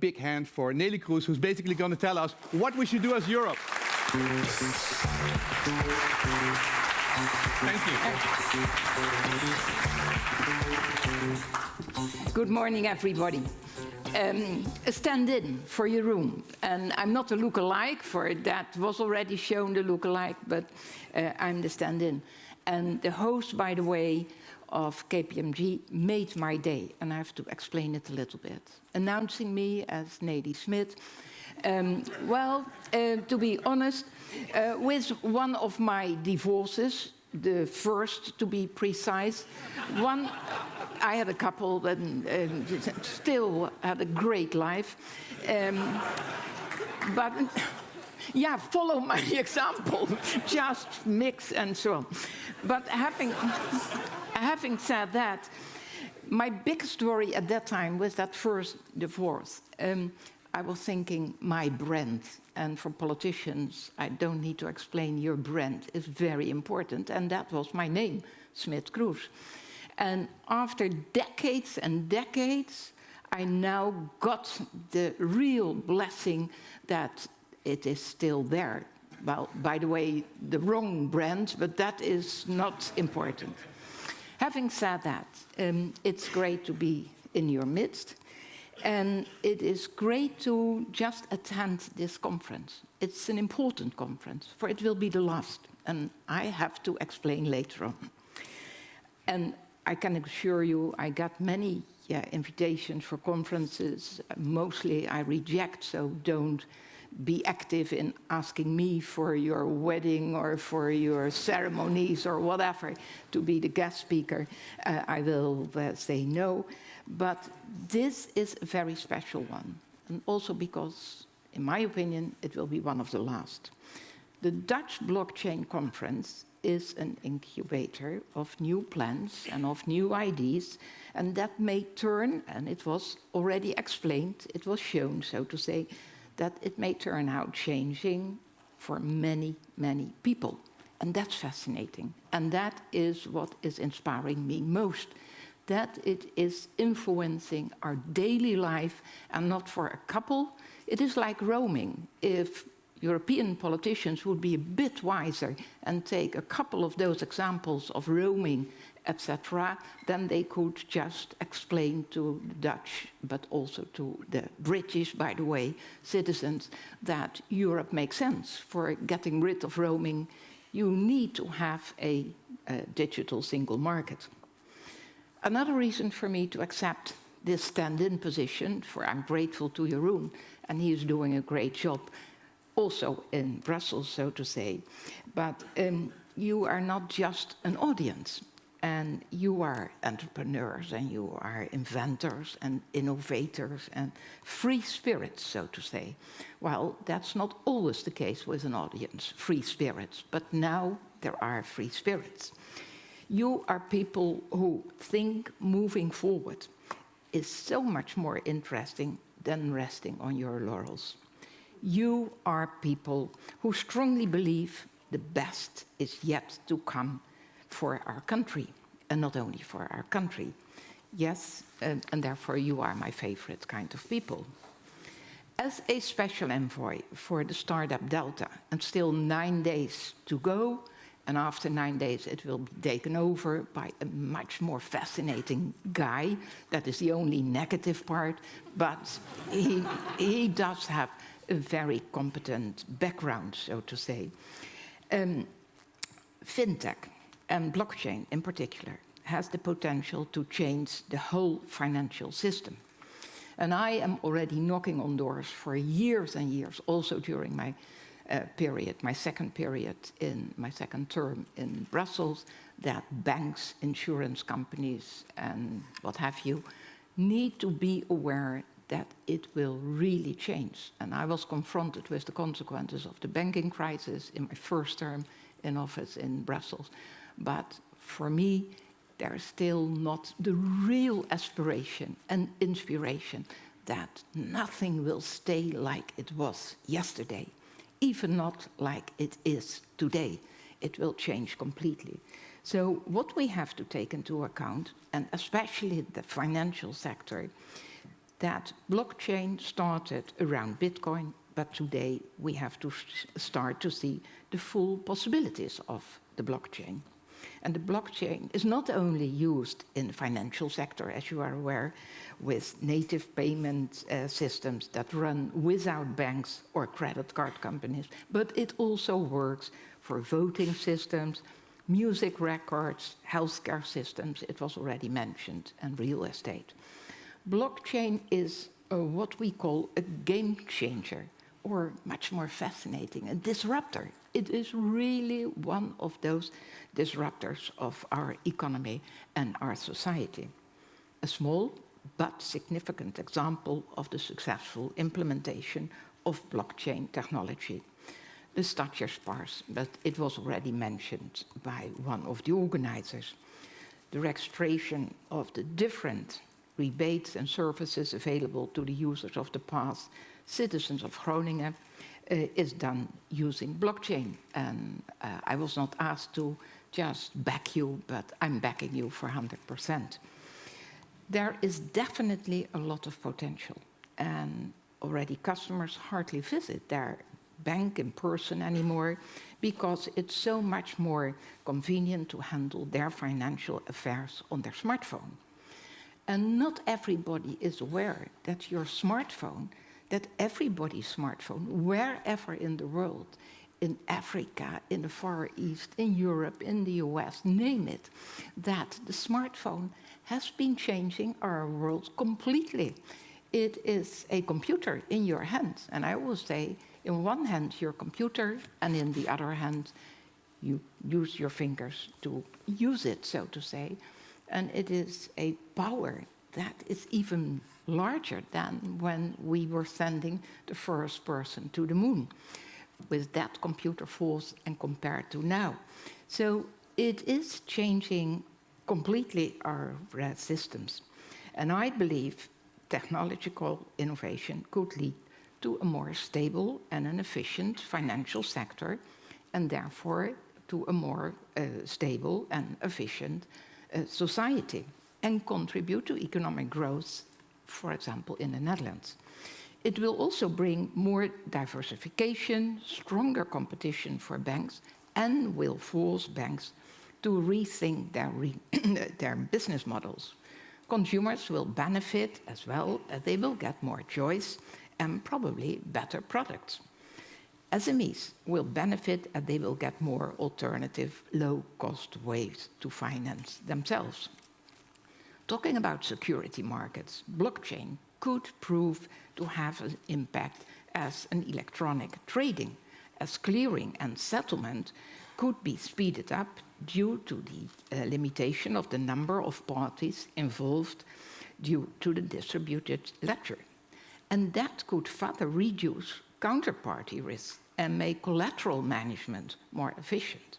big hand for Neelie Kroes, who's basically going to tell us what we should do as Europe. Thank you. Good morning, everybody. A stand-in for your room. And I'm not a look-alike, for that was already shown, the look-alike, but I'm the stand-in. And the host, by the way, of KPMG made my day, and I have to explain it a little bit. Announcing me as Neelie Smit, to be honest, with one of my divorces, the first to be precise, I had a couple that still had a great life, but yeah, follow my example, just mix and so on. But having said that, my biggest worry at that time was that first divorce. I was thinking my brand, and for politicians, I don't need to explain, your brand is very important, and that was my name, Smit Kroes. And after decades and decades, I now got the real blessing that it is still there. Well, by the way, the wrong brand, but that is not important. Having said that, it's great to be in your midst. And it is great to just attend this conference. It's an important conference, for it will be the last. And I have to explain later on. And I can assure you, I got many invitations for conferences. Mostly I reject, so don't be active in asking me for your wedding or for your ceremonies or whatever to be the guest speaker. I will say no. But this is a very special one, and also because, in my opinion, it will be one of the last. The Dutchb Bockchain Conference is an incubator of new plans and of new ideas, and that may turn, and it was already explained, it was shown, so to say, that it may turn out changing for many, many people. And that's fascinating, and that is what is inspiring me most. That it is influencing our daily life, and not for a couple. It is like roaming. If European politicians would be a bit wiser and take a couple of those examples of roaming, etc., then they could just explain to the Dutch, but also to the British, by the way, citizens, that Europe makes sense. For getting rid of roaming, you need to have a digital single market. Another reason for me to accept this stand-in position, for I'm grateful to Jeroen, and he is doing a great job, also in Brussels, so to say. But you are not just an audience, and you are entrepreneurs, and you are inventors and innovators and free spirits, so to say. Well, that's not always the case with an audience, free spirits, but now there are free spirits. You are people who think moving forward is so much more interesting than resting on your laurels. You are people who strongly believe the best is yet to come for our country, and not only for our country. Yes, and therefore you are my favorite kind of people. As a special envoy for the startup Delta, and still 9 days to go, and after 9 days it will be taken over by a much more fascinating guy. That is the only negative part, but he does have a very competent background, so to say. Fintech and blockchain in particular has the potential to change the whole financial system. And I am already knocking on doors for years and years, also during my my second period in my second term in Brussels, that banks, insurance companies, and what have you, need to be aware that it will really change. And I was confronted with the consequences of the banking crisis in my first term in office in Brussels. But for me, there is still not the real aspiration and inspiration that nothing will stay like it was yesterday. Even not like it is today. It will change completely. So what we have to take into account, and especially the financial sector, that blockchain started around Bitcoin, but today we have to start to see the full possibilities of the blockchain. And the blockchain is not only used in the financial sector, as you are aware, with native payment systems that run without banks or credit card companies, but it also works for voting systems, music records, healthcare systems, it was already mentioned, and real estate. Blockchain is what we call a game changer, or much more fascinating, a disruptor. It is really one of those disruptors of our economy and our society. A small but significant example of the successful implementation of blockchain technology. The Dutchb, but it was already mentioned by one of the organizers. The registration of the different rebates and services available to the users of the pass, citizens of Groningen, is done using blockchain. And I was not asked to just back you, but I'm backing you for 100%. There is definitely a lot of potential, and already customers hardly visit their bank in person anymore because it's so much more convenient to handle their financial affairs on their smartphone. And not everybody is aware that your smartphone, that everybody's smartphone, wherever in the world, in Africa, in the Far East, in Europe, in the US, name it, that the smartphone has been changing our world completely. It is a computer in your hands. And I will say, in one hand, your computer, and in the other hand, you use your fingers to use it, so to say. And it is a power that is even larger than when we were sending the first person to the moon, with that computer force and compared to now. So it is changing completely our systems. And I believe technological innovation could lead to a more stable and an efficient financial sector, and therefore to a more stable and efficient society, and contribute to economic growth, for example, in the Netherlands. It will also bring more diversification, stronger competition for banks, and will force banks to rethink their business models. Consumers will benefit as well, as they will get more choice and probably better products. SMEs will benefit as they will get more alternative, low-cost ways to finance themselves. Talking about security markets, blockchain could prove to have an impact as an electronic trading, as clearing and settlement could be speeded up due to the limitation of the number of parties involved due to the distributed ledger. And that could further reduce counterparty risk and make collateral management more efficient.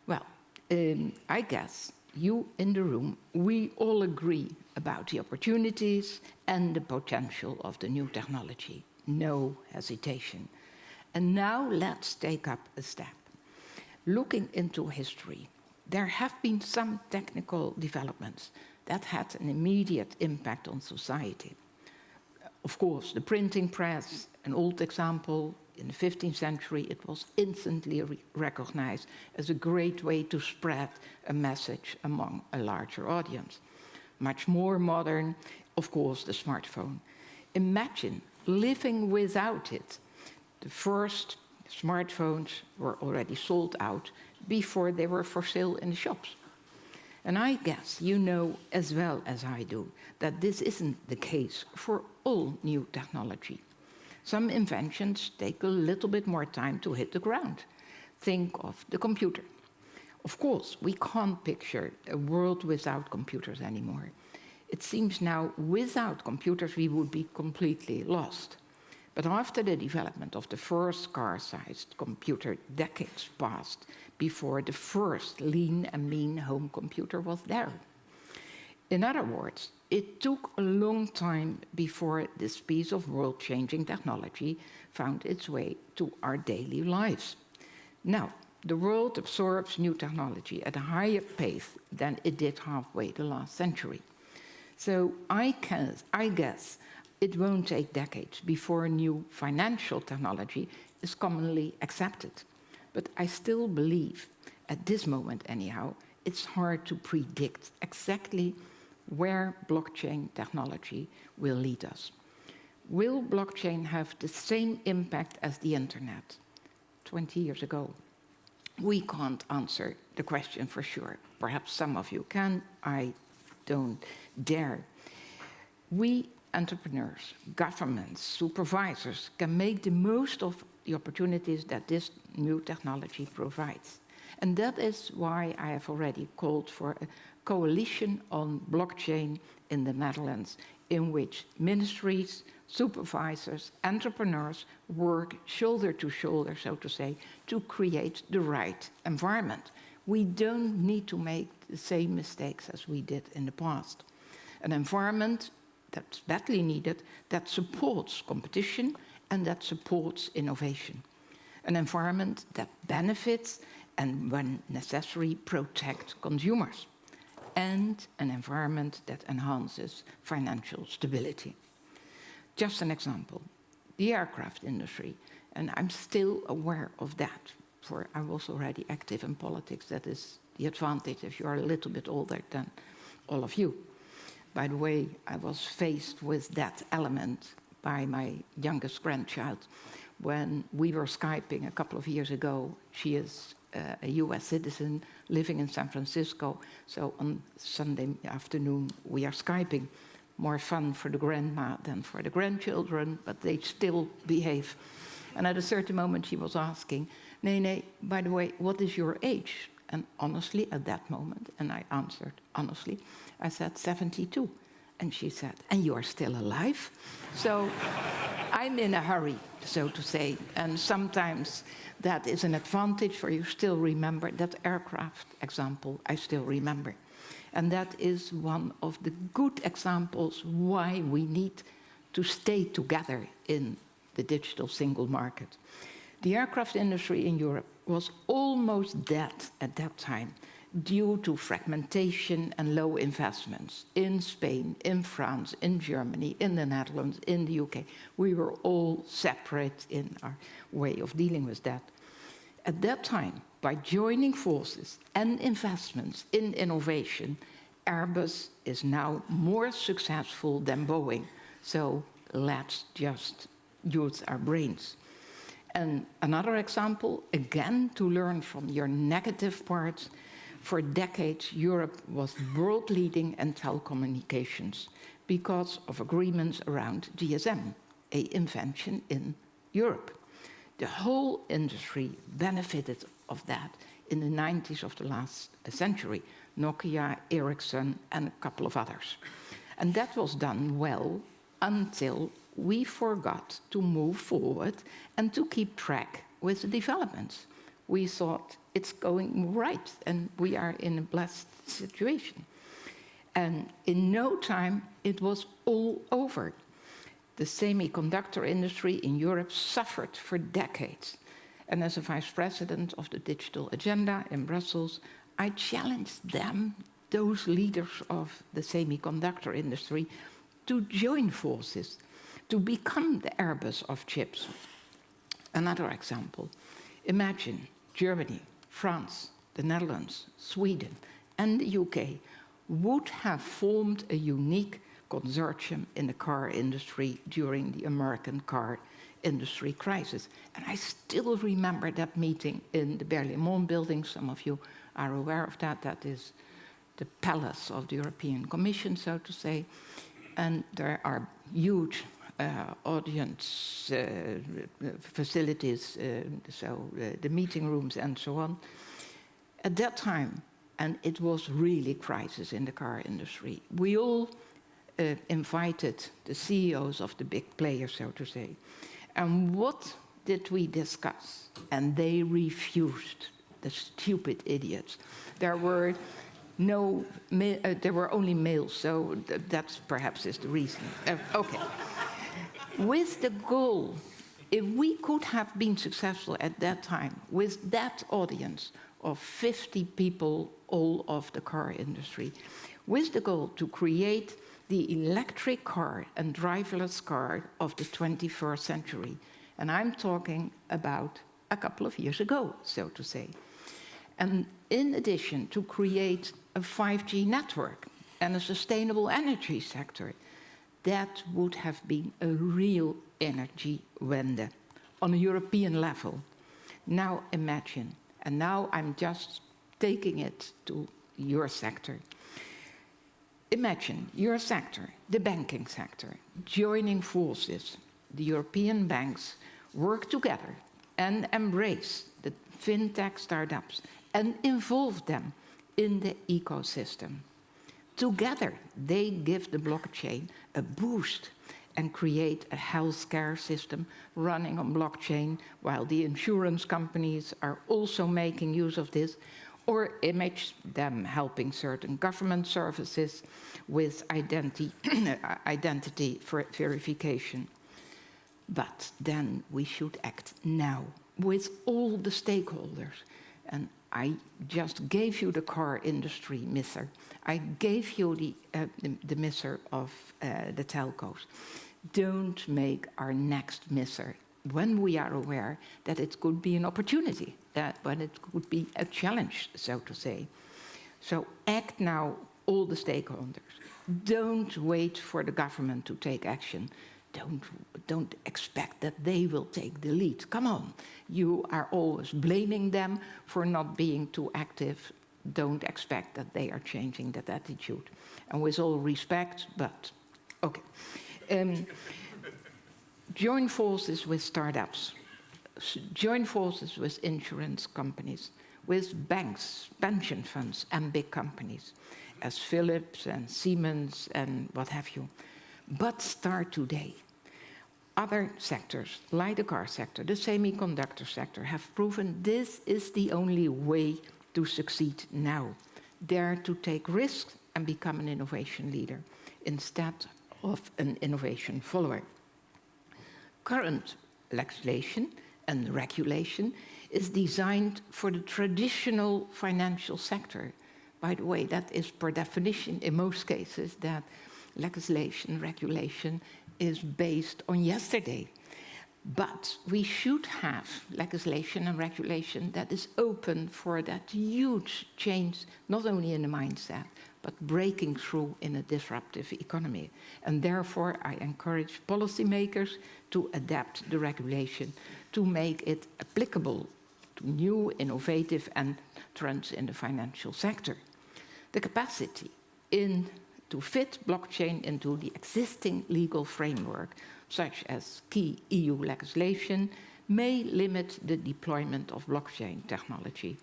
Well, I guess you in the room, we all agree about the opportunities and the potential of the new technology. No hesitation. And now let's take up a step. Looking into history, there have been some technical developments that had an immediate impact on society. Of course, the printing press, an old example, in the 15th century, it was instantly recognized as a great way to spread a message among a larger audience. Much more modern, of course, the smartphone. Imagine living without it. The first smartphones were already sold out before they were for sale in the shops. And I guess you know as well as I do that this isn't the case for all new technology. Some inventions take a little bit more time to hit the ground. Think of the computer. Of course, we can't picture a world without computers anymore. It seems now without computers we would be completely lost. But after the development of the first car-sized computer, decades passed before the first lean and mean home computer was there. In other words, it took a long time before this piece of world-changing technology found its way to our daily lives. Now, the world absorbs new technology at a higher pace than it did halfway the last century. So I guess it won't take decades before new financial technology is commonly accepted. But I still believe, at this moment anyhow, it's hard to predict exactly where blockchain technology will lead us. Will blockchain have the same impact as the internet 20 years ago? We can't answer the question for sure. Perhaps some of you can, I don't dare. We entrepreneurs, governments, supervisors can make the most of the opportunities that this new technology provides. And that is why I have already called for a coalition on blockchain in the Netherlands, in which ministries, supervisors, entrepreneurs work shoulder to shoulder, so to say, to create the right environment. We don't need to make the same mistakes as we did in the past. An environment that's badly needed, that supports competition and that supports innovation. An environment that benefits and, when necessary, protects consumers. And an environment that enhances financial stability. Just an example, the aircraft industry, and I'm still aware of that, for I was already active in politics. That is the advantage if you are a little bit older than all of you. By the way, I was faced with that element by my youngest grandchild when we were Skyping a couple of years ago. She is a US citizen living in San Francisco, so on Sunday afternoon we are Skyping. More fun for the grandma than for the grandchildren, but they still behave. And at a certain moment she was asking, Nene, by the way, what is your age? And honestly, at that moment, and I answered honestly, I said 72. And she said, and you are still alive? So I'm in a hurry, so to say, and sometimes that is an advantage, for you still remember that aircraft example, I still remember. And that is one of the good examples why we need to stay together in the digital single market. The aircraft industry in Europe was almost dead at that time due to fragmentation and low investments in Spain, in France, in Germany, in the Netherlands, in the UK. We were all separate in our way of dealing with that. At that time, by joining forces and investments in innovation, Airbus is now more successful than Boeing. So let's just use our brains. And another example, again, to learn from your negative parts, for decades, Europe was world leading in telecommunications because of agreements around GSM, an invention in Europe. The whole industry benefited of that in the 90s of the last century. Nokia, Ericsson, and a couple of others. And that was done well until we forgot to move forward and to keep track with the developments. We thought it's going right and we are in a blessed situation. And in no time, it was all over. The semiconductor industry in Europe suffered for decades. And as a vice president of the Digital Agenda in Brussels, I challenged them, those leaders of the semiconductor industry, to join forces, to become the Airbus of chips. Another example, imagine Germany, France, the Netherlands, Sweden, and the UK would have formed a unique consortium in the car industry during the American car industry crisis. And I still remember that meeting in the Berlaymont building. Some of you are aware of that. That is the palace of the European Commission, so to say. And there are huge audience facilities, the meeting rooms and so on. At that time, and it was really crisis in the car industry, we all invited the CEOs of the big players, so to say. And what did we discuss? And they refused, the stupid idiots. There were only males, so that's perhaps is the reason. Okay. With the goal, if we could have been successful at that time with that audience of 50 people, all of the car industry, with the goal to create the electric car and driverless car of the 21st century. And I'm talking about a couple of years ago, so to say. And in addition, to create a 5G network and a sustainable energy sector, that would have been a real energy wende on a European level. Now imagine, and now I'm just taking it to your sector. Imagine your sector, the banking sector, joining forces. The European banks work together and embrace the fintech startups and involve them in the ecosystem. Together, they give the blockchain a boost and create a healthcare system running on blockchain, while the insurance companies are also making use of this, or image them helping certain government services with identity verification. But then we should act now with all the stakeholders. And I just gave you the car industry mister. I gave you the mister of the telcos. Don't make our next mister when we are aware that it could be an opportunity, but it could be a challenge, so to say. So act now, all the stakeholders. Don't wait for the government to take action. Don't expect that they will take the lead. Come on, you are always blaming them for not being too active. Don't expect that they are changing that attitude. And with all respect, but okay. Join forces with startups. Join forces with insurance companies, with banks, pension funds, and big companies, as Philips and Siemens and what have you. But start today. Other sectors, like the car sector, the semiconductor sector, have proven this is the only way to succeed now. Dare to take risks and become an innovation leader instead of an innovation follower. Current legislation and regulation is designed for the traditional financial sector. By the way, that is per definition, in most cases, that legislation, regulation is based on yesterday. But we should have legislation and regulation that is open for that huge change, not only in the mindset, but breaking through in a disruptive economy. And therefore, I encourage policymakers to adapt the regulation to make it applicable to new, innovative trends in the financial sector. The capacity to fit blockchain into the existing legal framework, such as key EU legislation, may limit the deployment of blockchain technology.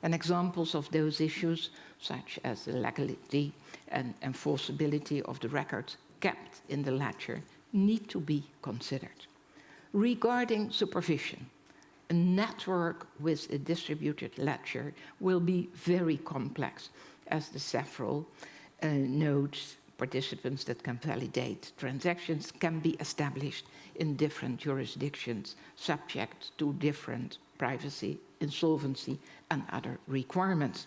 And examples of those issues, such as the legality and enforceability of the records kept in the ledger, need to be considered. Regarding supervision, a network with a distributed ledger will be very complex, as the several nodes, participants that can validate transactions can be established in different jurisdictions, subject to different privacy, insolvency, and other requirements.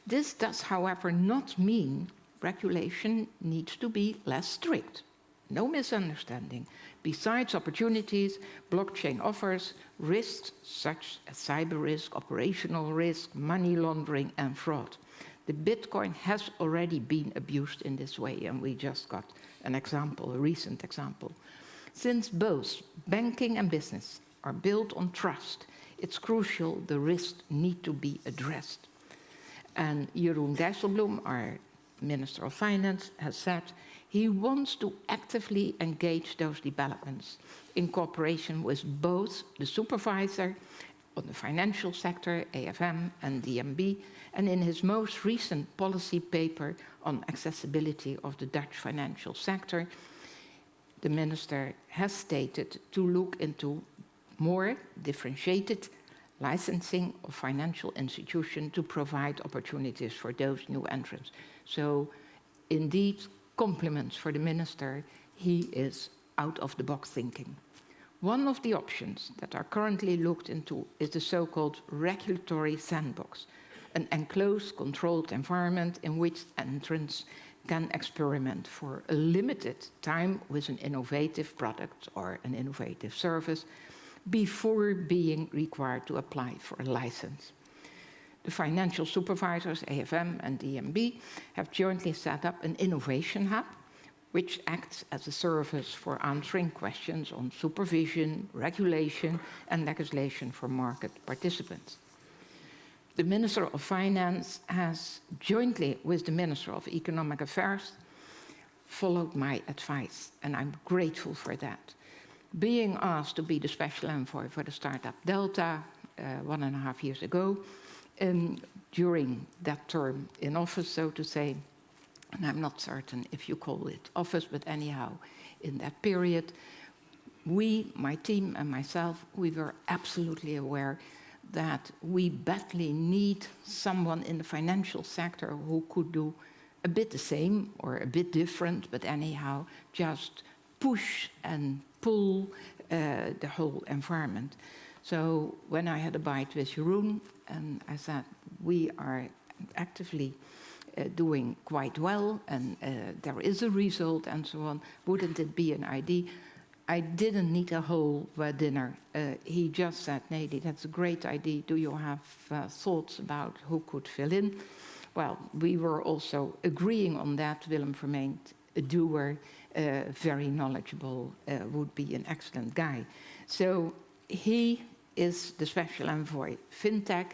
This does, however, not mean regulation needs to be less strict. No misunderstanding. Besides opportunities, blockchain offers risks such as cyber risk, operational risk, money laundering, and fraud. The Bitcoin has already been abused in this way, and we just got an example, a recent example. Since both banking and business are built on trust, it's crucial the risks need to be addressed. And Jeroen Dijsselbloem, our Minister of Finance, has said he wants to actively engage those developments in cooperation with both the supervisor on the financial sector, AFM and DNB, and in his most recent policy paper on accessibility of the Dutch financial sector, the minister has stated to look into more differentiated licensing of financial institutions to provide opportunities for those new entrants. So indeed, compliments for the minister. He is out of the box thinking. One of the options that are currently looked into is the so-called regulatory sandbox, an enclosed, controlled environment in which entrants can experiment for a limited time with an innovative product or an innovative service before being required to apply for a license. The financial supervisors, AFM and DNB, have jointly set up an innovation hub, which acts as a service for answering questions on supervision, regulation, and legislation for market participants. The Minister of Finance has, jointly with the Minister of Economic Affairs, followed my advice, and I'm grateful for that. Being asked to be the special envoy for the startup Delta 1.5 years ago, during that term in office, so to say, and I'm not certain if you call it office, but anyhow, in that period, we, my team and myself, we were absolutely aware that we badly need someone in the financial sector who could do a bit the same or a bit different, but anyhow, just push and pull the whole environment. So when I had a bite with Jeroen, and I said, we are actively doing quite well, and there is a result and so on, wouldn't it be an idea? I didn't need a whole dinner. He just said, Neelie, that's a great idea. Do you have thoughts about who could fill in? Well, we were also agreeing on that. Willem Vermeend, a doer, very knowledgeable, would be an excellent guy. So he is the special envoy FinTech,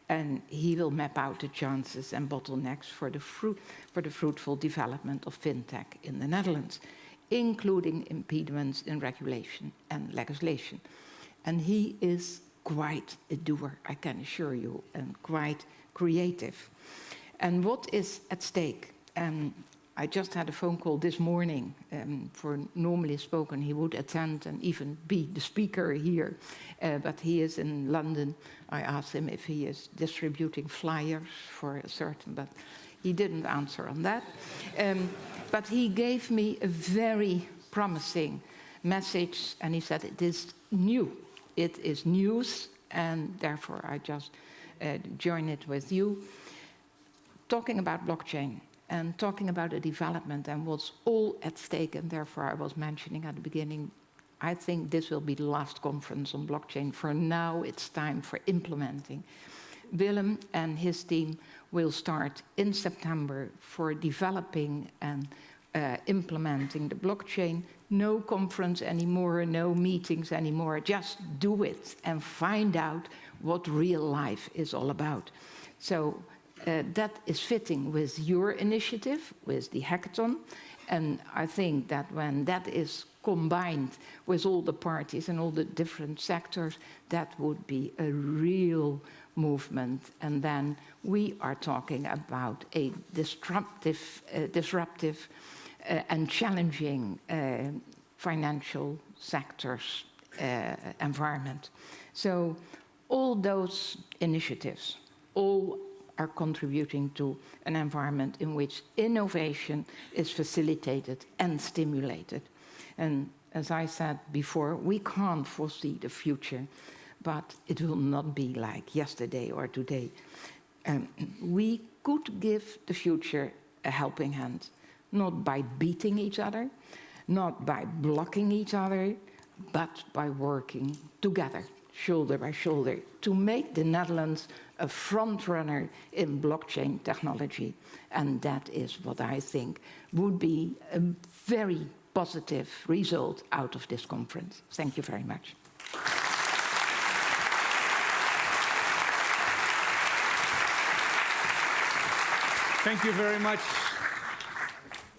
and he will map out the chances and bottlenecks for the fruitful development of FinTech in the Netherlands, including impediments in regulation and legislation. And he is quite a doer, I can assure you, and quite creative. And what is at stake? I just had a phone call this morning. For normally spoken, he would attend and even be the speaker here, but he is in London. I asked him if he is distributing flyers for a certain, but he didn't answer on that. But he gave me a very promising message, and he said it is new. It is news, and therefore I just join it with you. Talking about blockchain and talking about the development and what's all at stake, and therefore I was mentioning at the beginning, I think this will be the last conference on blockchain. For now, it's time for implementing. Willem and his team will start in September for developing and implementing the blockchain. No conference anymore, no meetings anymore, just do it and find out what real life is all about. So that is fitting with your initiative, with the hackathon, and I think that when that is combined with all the parties and all the different sectors, that would be a real movement, and then we are talking about a disruptive and challenging financial sectors environment. So all those initiatives, all are contributing to an environment in which innovation is facilitated and stimulated. And as I said before, we can't foresee the future, but it will not be like yesterday or today. We could give the future a helping hand, not by beating each other, not by blocking each other, but by working together, shoulder by shoulder, to make the Netherlands a front runner in blockchain technology. And that is what I think would be a very positive result out of this conference. Thank you very much. Thank you very much.